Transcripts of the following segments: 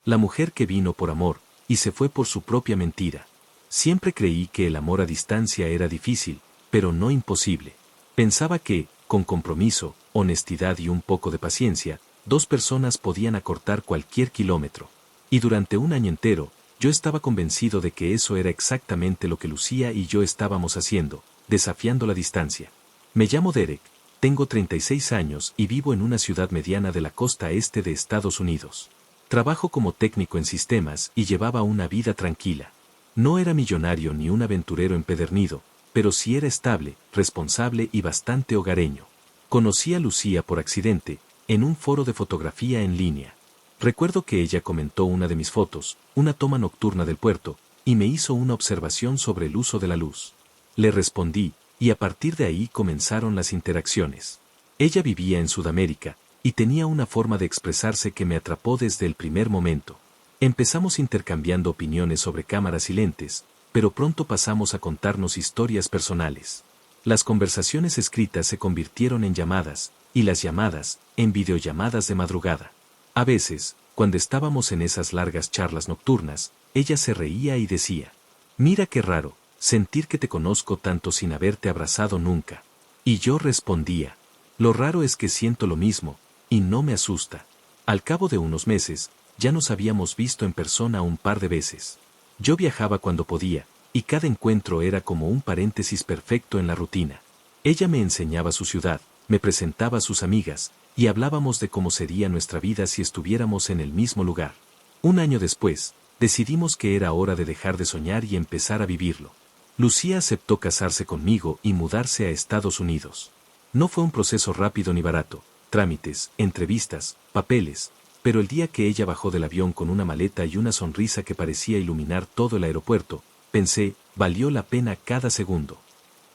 La mujer que vino por amor, y se fue por su propia mentira. Siempre creí que el amor a distancia era difícil, pero no imposible. Pensaba que, con compromiso, honestidad y un poco de paciencia, dos personas podían acortar cualquier kilómetro. Y durante un año entero, yo estaba convencido de que eso era exactamente lo que Lucía y yo estábamos haciendo, desafiando la distancia. Me llamo Derek, tengo 36 años y vivo en una ciudad mediana de la costa este de Estados Unidos. Trabajo como técnico en sistemas y llevaba una vida tranquila. No era millonario ni un aventurero empedernido, pero sí era estable, responsable y bastante hogareño. Conocí a Lucía por accidente, en un foro de fotografía en línea. Recuerdo que ella comentó una de mis fotos, una toma nocturna del puerto, y me hizo una observación sobre el uso de la luz. Le respondí, y a partir de ahí comenzaron las interacciones. Ella vivía en Sudamérica, y tenía una forma de expresarse que me atrapó desde el primer momento. Empezamos intercambiando opiniones sobre cámaras y lentes, pero pronto pasamos a contarnos historias personales. Las conversaciones escritas se convirtieron en llamadas, y las llamadas, en videollamadas de madrugada. A veces, cuando estábamos en esas largas charlas nocturnas, ella se reía y decía, «Mira qué raro, sentir que te conozco tanto sin haberte abrazado nunca». Y yo respondía, «Lo raro es que siento lo mismo, y no me asusta». Al cabo de unos meses, ya nos habíamos visto en persona un par de veces. Yo viajaba cuando podía, y cada encuentro era como un paréntesis perfecto en la rutina. Ella me enseñaba su ciudad, me presentaba a sus amigas, y hablábamos de cómo sería nuestra vida si estuviéramos en el mismo lugar. Un año después, decidimos que era hora de dejar de soñar y empezar a vivirlo. Lucía aceptó casarse conmigo y mudarse a Estados Unidos. No fue un proceso rápido ni barato, trámites, entrevistas, papeles, pero el día que ella bajó del avión con una maleta y una sonrisa que parecía iluminar todo el aeropuerto, pensé, valió la pena cada segundo.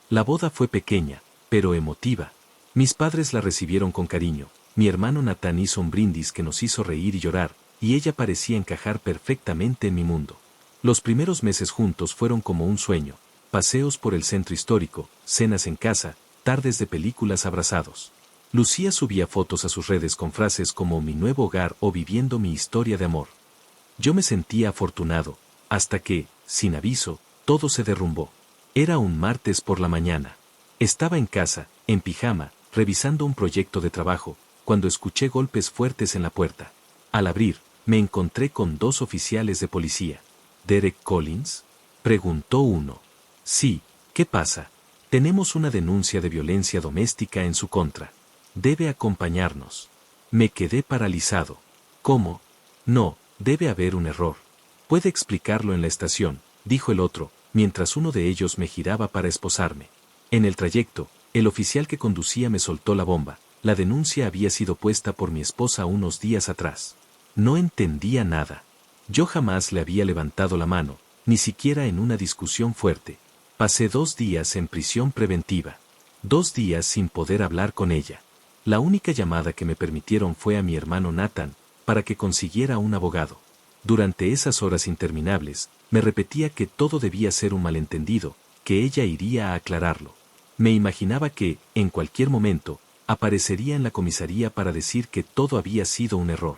La boda fue pequeña, pero emotiva. Mis padres la recibieron con cariño, mi hermano Natán hizo un brindis que nos hizo reír y llorar, y ella parecía encajar perfectamente en mi mundo. Los primeros meses juntos fueron como un sueño, paseos por el centro histórico, cenas en casa, tardes de películas abrazados. Lucía subía fotos a sus redes con frases como mi nuevo hogar o viviendo mi historia de amor. Yo me sentía afortunado, hasta que, sin aviso, todo se derrumbó. Era un martes por la mañana. Estaba en casa, en pijama, revisando un proyecto de trabajo, cuando escuché golpes fuertes en la puerta. Al abrir, me encontré con dos oficiales de policía. ¿Derek Collins?, preguntó uno. Sí, ¿qué pasa? Tenemos una denuncia de violencia doméstica en su contra. Debe acompañarnos. Me quedé paralizado. ¿Cómo? No, debe haber un error. Puede explicarlo en la estación, dijo el otro, mientras uno de ellos me giraba para esposarme. En el trayecto, el oficial que conducía me soltó la bomba. La denuncia había sido puesta por mi esposa unos días atrás. No entendía nada. Yo jamás le había levantado la mano, ni siquiera en una discusión fuerte. Pasé 2 días en prisión preventiva. 2 días sin poder hablar con ella. La única llamada que me permitieron fue a mi hermano Nathan, para que consiguiera un abogado. Durante esas horas interminables, me repetía que todo debía ser un malentendido, que ella iría a aclararlo. Me imaginaba que, en cualquier momento, aparecería en la comisaría para decir que todo había sido un error.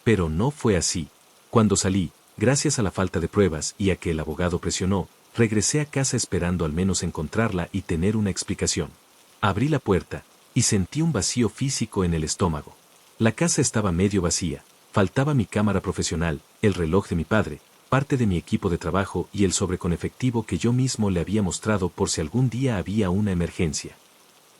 Pero no fue así. Cuando salí, gracias a la falta de pruebas y a que el abogado presionó, regresé a casa esperando al menos encontrarla y tener una explicación. Abrí la puerta, y sentí un vacío físico en el estómago. La casa estaba medio vacía, faltaba mi cámara profesional, el reloj de mi padre, parte de mi equipo de trabajo y el sobre con efectivo que yo mismo le había mostrado por si algún día había una emergencia.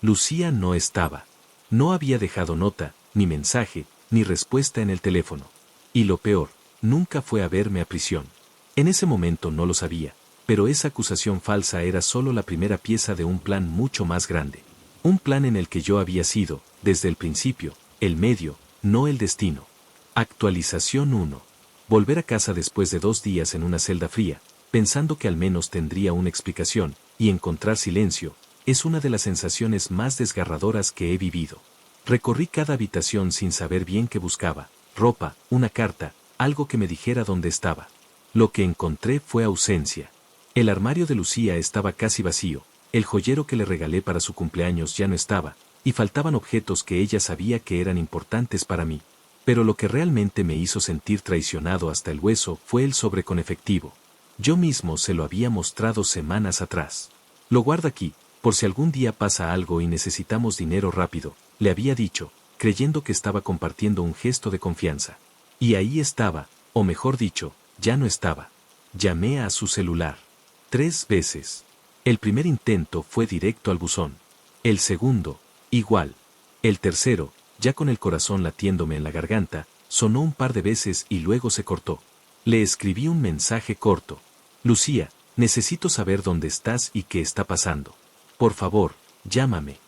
Lucía no estaba. No había dejado nota, ni mensaje, ni respuesta en el teléfono. Y lo peor, nunca fue a verme a prisión. En ese momento no lo sabía, pero esa acusación falsa era solo la primera pieza de un plan mucho más grande. Un plan en el que yo había sido, desde el principio, el medio, no el destino. Actualización 1. Volver a casa después de 2 días en una celda fría, pensando que al menos tendría una explicación, y encontrar silencio, es una de las sensaciones más desgarradoras que he vivido. Recorrí cada habitación sin saber bien qué buscaba, ropa, una carta, algo que me dijera dónde estaba. Lo que encontré fue ausencia. El armario de Lucía estaba casi vacío, el joyero que le regalé para su cumpleaños ya no estaba, y faltaban objetos que ella sabía que eran importantes para mí. Pero lo que realmente me hizo sentir traicionado hasta el hueso fue el sobre con efectivo. Yo mismo se lo había mostrado semanas atrás. Lo guarda aquí, por si algún día pasa algo y necesitamos dinero rápido, le había dicho, creyendo que estaba compartiendo un gesto de confianza. Y ahí estaba, o mejor dicho, ya no estaba. Llamé a su celular 3 veces. El primer intento fue directo al buzón. El segundo, igual. El tercero, ya con el corazón latiéndome en la garganta, sonó un par de veces y luego se cortó. Le escribí un mensaje corto. Lucía, necesito saber dónde estás y qué está pasando. Por favor, llámame.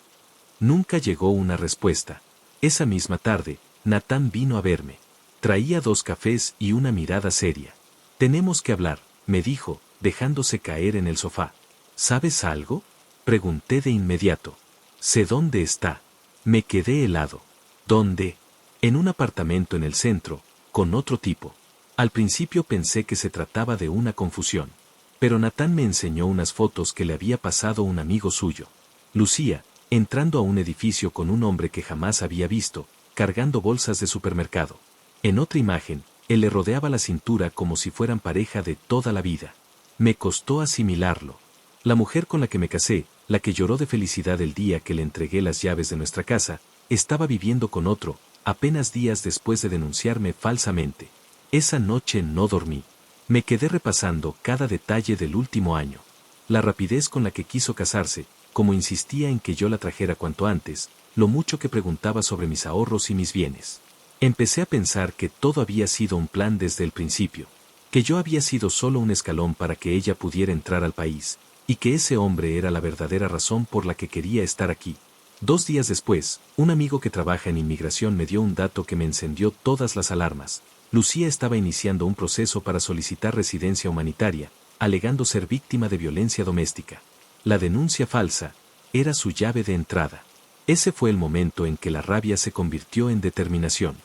Nunca llegó una respuesta. Esa misma tarde, Natán vino a verme. Traía 2 cafés y una mirada seria. Tenemos que hablar, me dijo, dejándose caer en el sofá. ¿Sabes algo? Pregunté de inmediato. Sé dónde está. Me quedé helado. ¿Dónde? En un apartamento en el centro, con otro tipo. Al principio pensé que se trataba de una confusión. Pero Natán me enseñó unas fotos que le había pasado un amigo suyo. Lucía, entrando a un edificio con un hombre que jamás había visto, cargando bolsas de supermercado. En otra imagen, él le rodeaba la cintura como si fueran pareja de toda la vida. Me costó asimilarlo. La mujer con la que me casé, la que lloró de felicidad el día que le entregué las llaves de nuestra casa, estaba viviendo con otro, apenas días después de denunciarme falsamente. Esa noche no dormí. Me quedé repasando cada detalle del último año. La rapidez con la que quiso casarse, como insistía en que yo la trajera cuanto antes, lo mucho que preguntaba sobre mis ahorros y mis bienes. Empecé a pensar que todo había sido un plan desde el principio, que yo había sido solo un escalón para que ella pudiera entrar al país, y que ese hombre era la verdadera razón por la que quería estar aquí. 2 días después, un amigo que trabaja en inmigración me dio un dato que me encendió todas las alarmas. Lucía estaba iniciando un proceso para solicitar residencia humanitaria, alegando ser víctima de violencia doméstica. La denuncia falsa era su llave de entrada. Ese fue el momento en que la rabia se convirtió en determinación.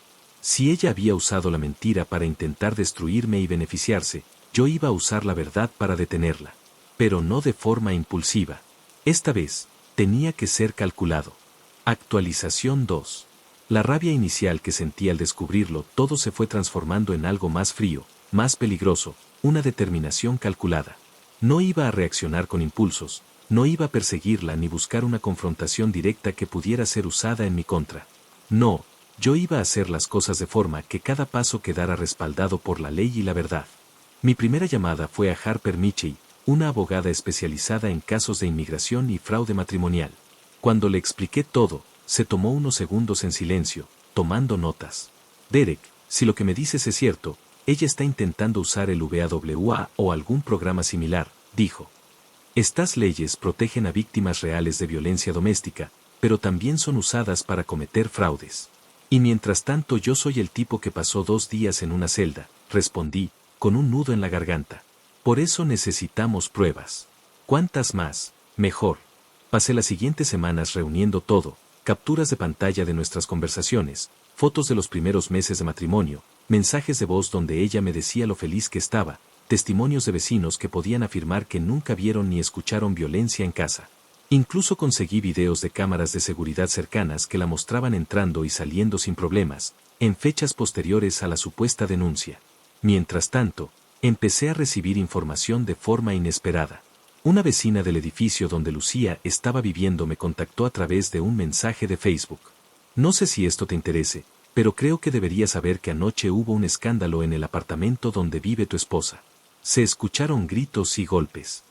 Si ella había usado la mentira para intentar destruirme y beneficiarse, yo iba a usar la verdad para detenerla. Pero no de forma impulsiva. Esta vez, tenía que ser calculado. Actualización 2. La rabia inicial que sentí al descubrirlo todo se fue transformando en algo más frío, más peligroso, una determinación calculada. No iba a reaccionar con impulsos, no iba a perseguirla ni buscar una confrontación directa que pudiera ser usada en mi contra. No, yo iba a hacer las cosas de forma que cada paso quedara respaldado por la ley y la verdad. Mi primera llamada fue a Harper Michey, una abogada especializada en casos de inmigración y fraude matrimonial. Cuando le expliqué todo, se tomó unos segundos en silencio, tomando notas. Derek, si lo que me dices es cierto, ella está intentando usar el VAWA o algún programa similar, dijo. Estas leyes protegen a víctimas reales de violencia doméstica, pero también son usadas para cometer fraudes. Y mientras tanto yo soy el tipo que pasó 2 días en una celda, respondí, con un nudo en la garganta. Por eso necesitamos pruebas. ¿Cuántas más? Mejor. Pasé las siguientes semanas reuniendo todo, capturas de pantalla de nuestras conversaciones, fotos de los primeros meses de matrimonio, mensajes de voz donde ella me decía lo feliz que estaba, testimonios de vecinos que podían afirmar que nunca vieron ni escucharon violencia en casa. Incluso conseguí videos de cámaras de seguridad cercanas que la mostraban entrando y saliendo sin problemas, en fechas posteriores a la supuesta denuncia. Mientras tanto, empecé a recibir información de forma inesperada. Una vecina del edificio donde Lucía estaba viviendo me contactó a través de un mensaje de Facebook. No sé si esto te interese, pero creo que deberías saber que anoche hubo un escándalo en el apartamento donde vive tu esposa. Se escucharon gritos y golpes.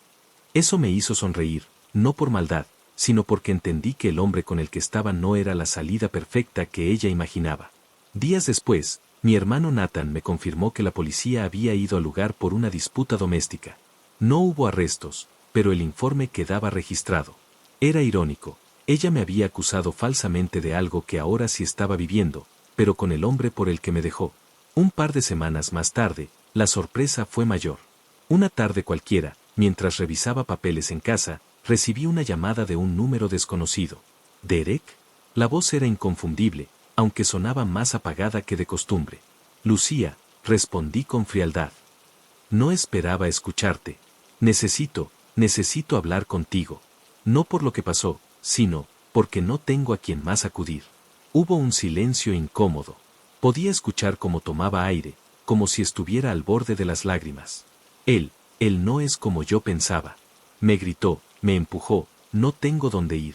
Eso me hizo sonreír, no por maldad, sino porque entendí que el hombre con el que estaba no era la salida perfecta que ella imaginaba. Días después, mi hermano Nathan me confirmó que la policía había ido al lugar por una disputa doméstica. No hubo arrestos, pero el informe quedaba registrado. Era irónico, ella me había acusado falsamente de algo que ahora sí estaba viviendo, pero con el hombre por el que me dejó. Un par de semanas más tarde, la sorpresa fue mayor. Una tarde cualquiera, mientras revisaba papeles en casa, recibí una llamada de un número desconocido. ¿Derek? La voz era inconfundible, aunque sonaba más apagada que de costumbre. Lucía, respondí con frialdad. No esperaba escucharte. Necesito hablar contigo. No por lo que pasó, sino, porque no tengo a quien más acudir. Hubo un silencio incómodo. Podía escuchar cómo tomaba aire, como si estuviera al borde de las lágrimas. Él no es como yo pensaba. Me gritó, me empujó, no tengo dónde ir.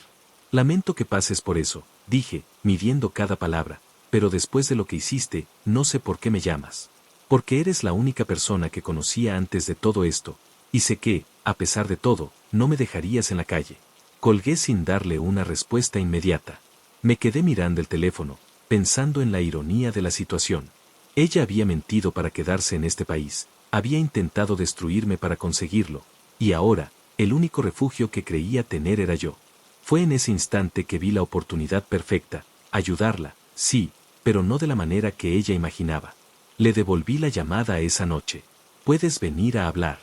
Lamento que pases por eso, dije, midiendo cada palabra, pero después de lo que hiciste, no sé por qué me llamas. Porque eres la única persona que conocía antes de todo esto, y sé que, a pesar de todo, no me dejarías en la calle. Colgué sin darle una respuesta inmediata. Me quedé mirando el teléfono, pensando en la ironía de la situación. Ella había mentido para quedarse en este país, había intentado destruirme para conseguirlo, y ahora, el único refugio que creía tener era yo. Fue en ese instante que vi la oportunidad perfecta, ayudarla, sí, pero no de la manera que ella imaginaba. Le devolví la llamada esa noche. Puedes venir a hablar.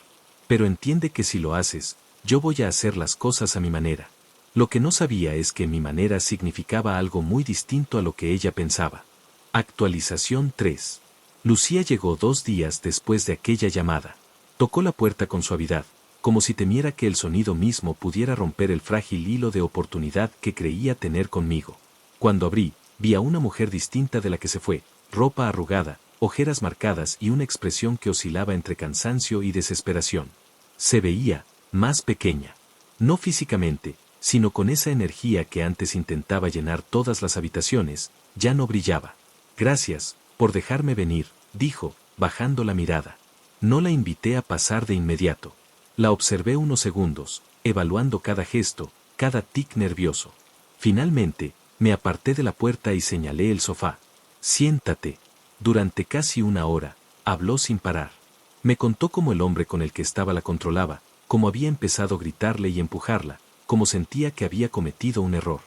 Pero entiende que si lo haces, yo voy a hacer las cosas a mi manera. Lo que no sabía es que mi manera significaba algo muy distinto a lo que ella pensaba. Actualización 3. Lucía llegó 2 días después de aquella llamada. Tocó la puerta con suavidad, como si temiera que el sonido mismo pudiera romper el frágil hilo de oportunidad que creía tener conmigo. Cuando abrí, vi a una mujer distinta de la que se fue, ropa arrugada, ojeras marcadas y una expresión que oscilaba entre cansancio y desesperación. Se veía más pequeña. No físicamente, sino con esa energía que antes intentaba llenar todas las habitaciones, ya no brillaba. Gracias, por dejarme venir, dijo, bajando la mirada. No la invité a pasar de inmediato. La observé unos segundos, evaluando cada gesto, cada tic nervioso. Finalmente, me aparté de la puerta y señalé el sofá. Siéntate. Durante casi una hora, habló sin parar. Me contó cómo el hombre con el que estaba la controlaba, cómo había empezado a gritarle y empujarla, cómo sentía que había cometido un error.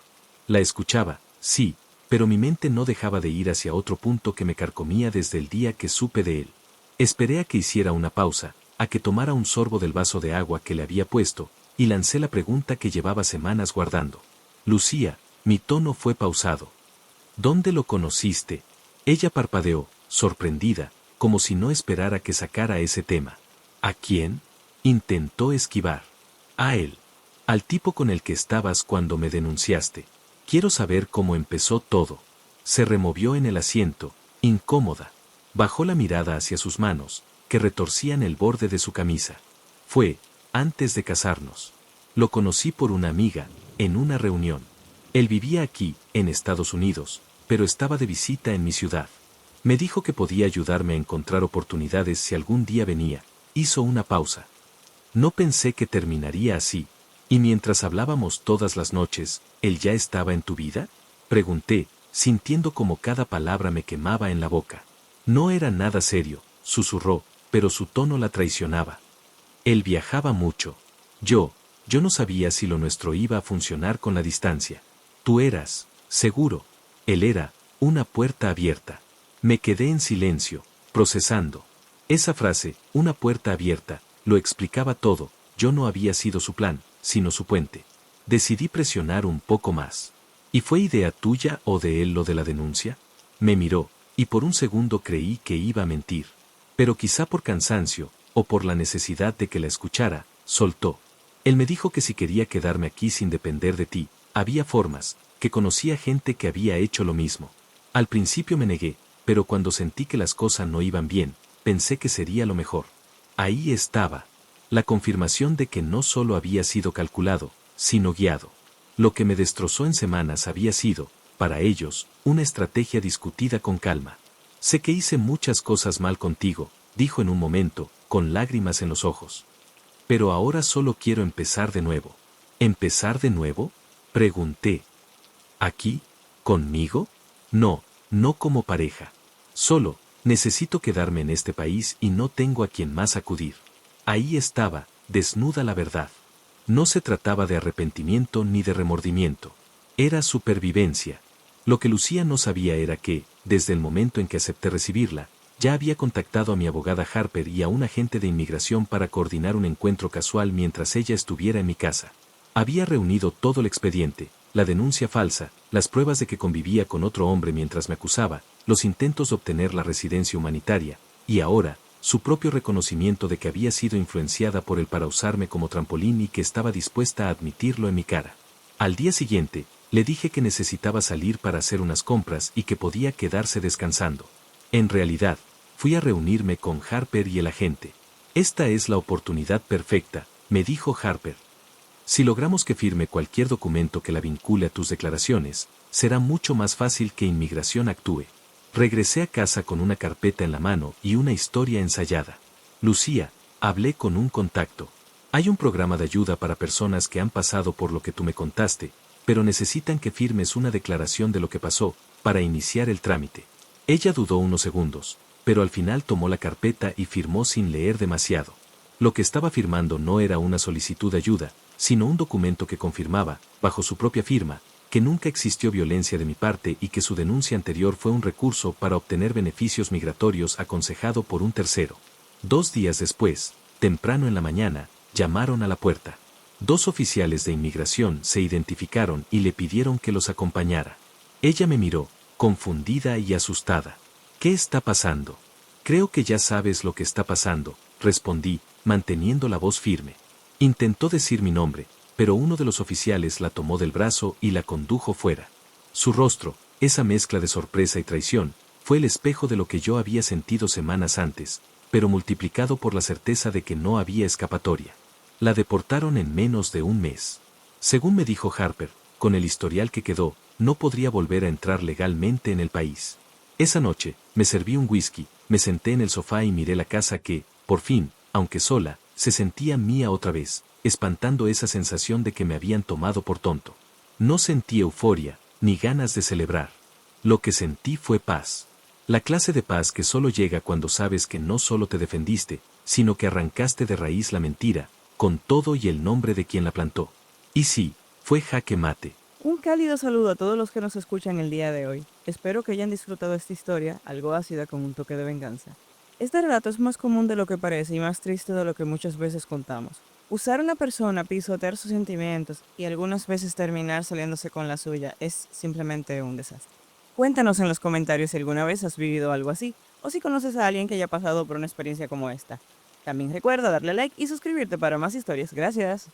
La escuchaba, sí, pero mi mente no dejaba de ir hacia otro punto que me carcomía desde el día que supe de él. Esperé a que hiciera una pausa, a que tomara un sorbo del vaso de agua que le había puesto, y lancé la pregunta que llevaba semanas guardando. Lucía, mi tono fue pausado. ¿Dónde lo conociste? Ella parpadeó, sorprendida, como si no esperara que sacara ese tema. ¿A quién? Intentó esquivar. A él. Al tipo con el que estabas cuando me denunciaste. Quiero saber cómo empezó todo. Se removió en el asiento, incómoda. Bajó la mirada hacia sus manos, que retorcían el borde de su camisa. Fue, antes de casarnos. Lo conocí por una amiga, en una reunión. Él vivía aquí, en Estados Unidos, pero estaba de visita en mi ciudad. Me dijo que podía ayudarme a encontrar oportunidades si algún día venía. Hizo una pausa. No pensé que terminaría así. ¿Y mientras hablábamos todas las noches, él ya estaba en tu vida? Pregunté, sintiendo como cada palabra me quemaba en la boca. No era nada serio, susurró, pero su tono la traicionaba. Él viajaba mucho. Yo no sabía si lo nuestro iba a funcionar con la distancia. Tú eras, seguro. Él era, una puerta abierta. Me quedé en silencio, procesando. Esa frase, una puerta abierta, lo explicaba todo. Yo no había sido su plan, sino su puente. Decidí presionar un poco más. ¿Y fue idea tuya o de él lo de la denuncia? Me miró, y por un segundo creí que iba a mentir. Pero quizá por cansancio, o por la necesidad de que la escuchara, soltó. Él me dijo que si quería quedarme aquí sin depender de ti, había formas, que conocía gente que había hecho lo mismo. Al principio me negué, pero cuando sentí que las cosas no iban bien, pensé que sería lo mejor. Ahí estaba. La confirmación de que no solo había sido calculado, sino guiado. Lo que me destrozó en semanas había sido, para ellos, una estrategia discutida con calma. Sé que hice muchas cosas mal contigo, dijo en un momento, con lágrimas en los ojos. Pero ahora solo quiero empezar de nuevo. ¿Empezar de nuevo? Pregunté. ¿Aquí? ¿Conmigo? No, no como pareja. Solo, necesito quedarme en este país y no tengo a quien más acudir. Ahí estaba, desnuda la verdad. No se trataba de arrepentimiento ni de remordimiento. Era supervivencia. Lo que Lucía no sabía era que, desde el momento en que acepté recibirla, ya había contactado a mi abogada Harper y a un agente de inmigración para coordinar un encuentro casual mientras ella estuviera en mi casa. Había reunido todo el expediente, la denuncia falsa, las pruebas de que convivía con otro hombre mientras me acusaba, los intentos de obtener la residencia humanitaria, y ahora, su propio reconocimiento de que había sido influenciada por él para usarme como trampolín y que estaba dispuesta a admitirlo en mi cara. Al día siguiente, Le dije que necesitaba salir para hacer unas compras y que podía quedarse descansando. En realidad, fui a reunirme con Harper y el agente. Esta es la oportunidad perfecta, me dijo Harper. Si logramos que firme cualquier documento que la vincule a tus declaraciones, será mucho más fácil que inmigración actúe. Regresé a casa con una carpeta en la mano y una historia ensayada. Lucía, hablé con un contacto. Hay un programa de ayuda para personas que han pasado por lo que tú me contaste, pero necesitan que firmes una declaración de lo que pasó, para iniciar el trámite. Ella dudó unos segundos, pero al final tomó la carpeta y firmó sin leer demasiado. Lo que estaba firmando no era una solicitud de ayuda, sino un documento que confirmaba, bajo su propia firma, que nunca existió violencia de mi parte y que su denuncia anterior fue un recurso para obtener beneficios migratorios aconsejado por un tercero. 2 días después, temprano en la mañana, llamaron a la puerta. 2 oficiales de inmigración se identificaron y le pidieron que los acompañara. Ella me miró, confundida y asustada. ¿Qué está pasando? Creo que ya sabes lo que está pasando, respondí, manteniendo la voz firme. Intentó decir mi nombre, pero uno de los oficiales la tomó del brazo y la condujo fuera. Su rostro, esa mezcla de sorpresa y traición, fue el espejo de lo que yo había sentido semanas antes, pero multiplicado por la certeza de que no había escapatoria. La deportaron en menos de un mes. Según me dijo Harper, con el historial que quedó, no podría volver a entrar legalmente en el país. Esa noche, me serví un whisky, me senté en el sofá y miré la casa que, por fin, aunque sola, se sentía mía otra vez, espantando esa sensación de que me habían tomado por tonto. No sentí euforia, ni ganas de celebrar. Lo que sentí fue paz. La clase de paz que solo llega cuando sabes que no solo te defendiste, sino que arrancaste de raíz la mentira, con todo y el nombre de quien la plantó. Y sí, fue jaque mate. Un cálido saludo a todos los que nos escuchan el día de hoy. Espero que hayan disfrutado esta historia, algo ácida con un toque de venganza. Este relato es más común de lo que parece y más triste de lo que muchas veces contamos. Usar a una persona, pisotear sus sentimientos y algunas veces terminar saliéndose con la suya es simplemente un desastre. Cuéntanos en los comentarios si alguna vez has vivido algo así o si conoces a alguien que haya pasado por una experiencia como esta. También recuerda darle like y suscribirte para más historias. Gracias.